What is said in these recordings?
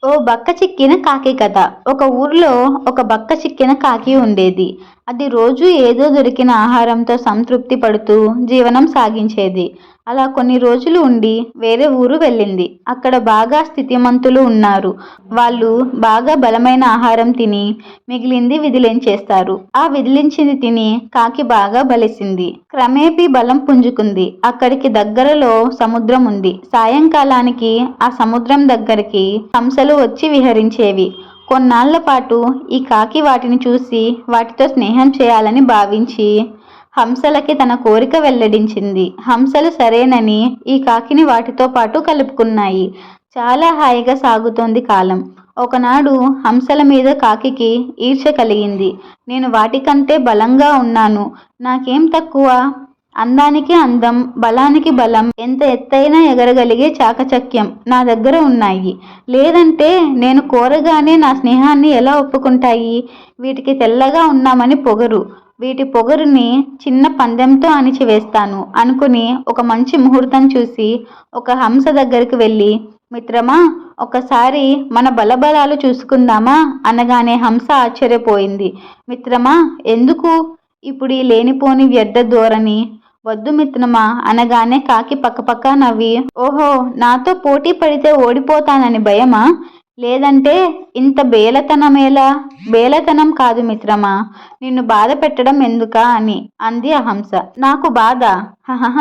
ఓ బక్క చిక్కిన కాకి కథ. ఒక ఊర్లో ఒక బక్క చిక్కిన కాకి ఉండేది. అది రోజూ ఏదో దొరికిన ఆహారంతో సంతృప్తి పడుతూ జీవనం సాగించేది. అలా కొన్ని రోజులు ఉండి వేరే ఊరు వెళ్ళింది. అక్కడ బాగా స్థితిమంతులు ఉన్నారు. వాళ్ళు బాగా బలమైన ఆహారం తిని మిగిలింది విదిలించేస్తారు. ఆ విదిలించింది తిని కాకి బాగా బలిసింది. క్రమేపీ బలం పుంజుకుంది. అక్కడికి దగ్గరలో సముద్రం ఉంది. సాయంకాలానికి ఆ సముద్రం దగ్గరికి హంసలు వచ్చి విహరించేవి. కొన్నాళ్ల పాటు ఈ కాకి వాటిని చూసి వాటితో స్నేహం చేయాలని భావించి హంసలకి తన కోరిక వెల్లడించింది. హంసలు సరేనని ఈ కాకిని వాటితో పాటు కలుపుకున్నాయి. చాలా హాయిగా సాగుతోంది కాలం. ఒకనాడు హంసల మీద కాకికి ఈర్ష్య కలిగింది. నేను వాటికంటే బలంగా ఉన్నాను, నాకేం తక్కువ? అందానికి అందం, బలానికి బలం, ఎంత ఎత్తైనా ఎగరగలిగే చాకచక్యం నా దగ్గర ఉన్నాయి. లేదంటే నేను కోరగానే నా స్నేహాన్ని ఎలా ఒప్పుకుంటాయి? వీటికి తెల్లగా ఉన్నామని పొగరు. వీటి పొగరుని చిన్న పందెంతో అణిచివేస్తాను అనుకుని ఒక మంచి ముహూర్తం చూసి ఒక హంస దగ్గరికి వెళ్ళి, మిత్రమా, ఒకసారి మన బలబలాలు చూసుకుందామా అనగానే హంస ఆశ్చర్యపోయింది. మిత్రమా, ఎందుకు ఇప్పుడు ఈ లేనిపోని వ్యర్థ ధోరణి? వద్దు మిత్రమా అనగానే కాకి పక్కపక్క నవ్వి, ఓహో, నాతో పోటీ పడితే ఓడిపోతానని భయమా? లేదంటే ఇంత బేలతనమేలా? బేలతనం కాదు మిత్రమా, నిన్ను బాధ పెట్టడం ఎందుకా అని అంది ఆ హంస. నాకు బాధ? హహహ,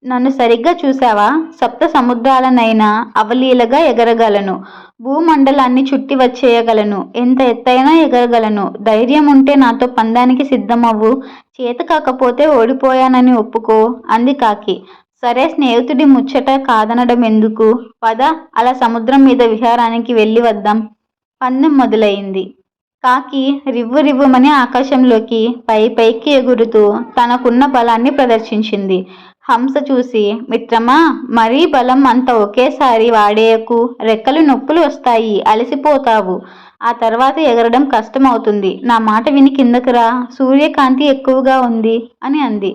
నన్ను సరిగ్గా చూసావా? సప్త సముద్రాలనైనా అవలీలగా ఎగరగలను. భూమండలాన్ని చుట్టి వచ్చేయగలను. ఎంత ఎత్తైనా ఎగరగలను. ధైర్యం ఉంటే నాతో పందానికి సిద్ధమవ్వు. చేత కాకపోతే ఓడిపోయానని ఒప్పుకో అంది కాకి. సరే, స్నేహితుడి ముచ్చట కాదనడం ఎందుకు? పద, అలా సముద్రం మీద విహారానికి వెళ్ళి వద్దాం. పందెం మొదలైంది. కాకి రివ్వు రివ్వుమని ఆకాశంలోకి పైకి ఎగురుతూ తనకున్న బలాన్ని ప్రదర్శించింది. హంస చూసి, మిత్రమా, మరీ బలం అంత ఒకేసారి వాడేయకు. రెక్కలు నొప్పులు వస్తాయి, అలసిపోతావు. ఆ తర్వాత ఎగరడం కష్టమవుతుంది. నా మాట విని కిందకు రా, సూర్యకాంతి ఎక్కువగా ఉంది అని అంది.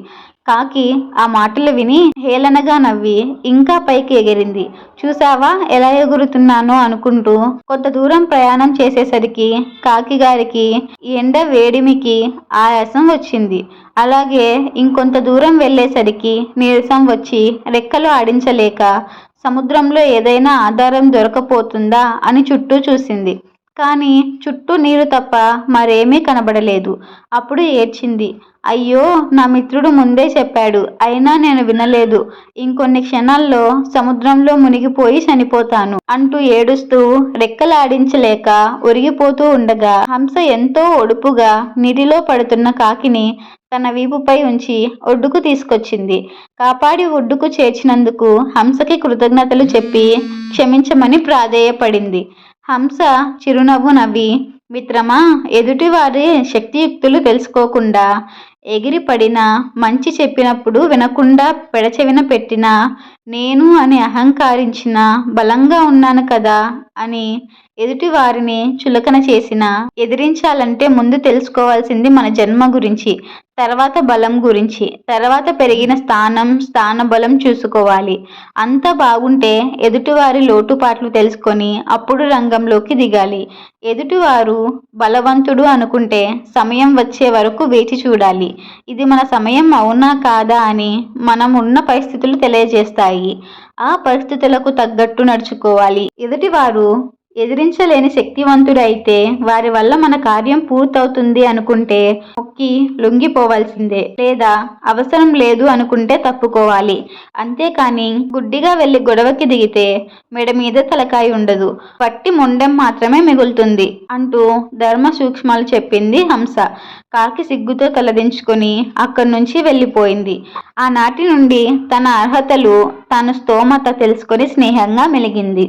కాకి ఆ మాటలు విని హేళనగా నవ్వి ఇంకా పైకి ఎగిరింది. చూసావా ఎలా ఎగురుతున్నానో అనుకుంటూ కొంత దూరం ప్రయాణం చేసేసరికి కాకి గారికి ఎండ వేడిమికి ఆయాసం వచ్చింది. అలాగే ఇంకొంత దూరం వెళ్ళేసరికి నీరసం వచ్చి రెక్కలు ఆడించలేక సముద్రంలో ఏదైనా ఆధారం దొరకపోతుందా అని చుట్టూ చూసింది. కానీ చుట్టూ నీరు తప్ప మరేమీ కనబడలేదు. అప్పుడు ఏడ్చింది. అయ్యో, నా మిత్రుడు ముందే చెప్పాడు, అయినా నేను వినలేదు. ఇంకొన్ని క్షణాల్లో సముద్రంలో మునిగిపోయి చనిపోతాను అంటూ ఏడుస్తూ రెక్కలాడించలేక ఒరిగిపోతూ ఉండగా హంస ఎంతో ఒడుపుగా నీటిలో పడుతున్న కాకిని తన వీపుపై ఉంచి ఒడ్డుకు తీసుకొచ్చింది. కాపాడి ఒడ్డుకు చేర్చినందుకు హంసకి కృతజ్ఞతలు చెప్పి క్షమించమని ప్రాధేయపడింది. హంస చిరునవ్వు నవ్వి, మిత్రమా, ఎదుటివారి శక్తియుక్తులు తెలుసుకోకుండా ఎగిరి పడినా, మంచి చెప్పినప్పుడు వినకుండా పెడచెవిన పెట్టినా, నేను అని అహంకారించిన, బలంగా ఉన్నాను కదా అని ఎదుటి వారిని చులకన చేసిన, ఎదిరించాలంటే ముందు తెలుసుకోవాల్సింది మన జన్మ గురించి, తర్వాత బలం గురించి, తర్వాత పెరిగిన స్థానబలం చూసుకోవాలి. అంతా బాగుంటే ఎదుటివారి లోటుపాట్లు తెలుసుకొని అప్పుడు రంగంలోకి దిగాలి. ఎదుటివారు బలవంతుడు అనుకుంటే సమయం వచ్చే వరకు వేచి చూడాలి. ఇది మన సమయం అవునా కాదా అని మనం ఉన్న పరిస్థితులు తెలియజేస్తాయి. ఆ పరిస్థితులకు తగ్గట్టు నడుచుకోవాలి. ఎదుటివారు ఎదిరించలేని శక్తివంతుడైతే వారి వల్ల మన కార్యం పూర్తవుతుంది అనుకుంటే మొక్కి లొంగిపోవాల్సిందే, లేదా అవసరం లేదు అనుకుంటే తప్పుకోవాలి. అంతేకాని గుడ్డిగా వెళ్ళి గొడవకి దిగితే మెడ మీద తలకాయ ఉండదు, పట్టి మొండెం మాత్రమే మిగులుతుంది అంటూ ధర్మ సూక్ష్మాలు చెప్పింది హంస. కాకి సిగ్గుతో తలదించుకొని అక్కడి నుంచి వెళ్ళిపోయింది. ఆనాటి నుండి తన అర్హతలు, తన స్తోమత తెలుసుకొని స్నేహంగా మెలిగింది.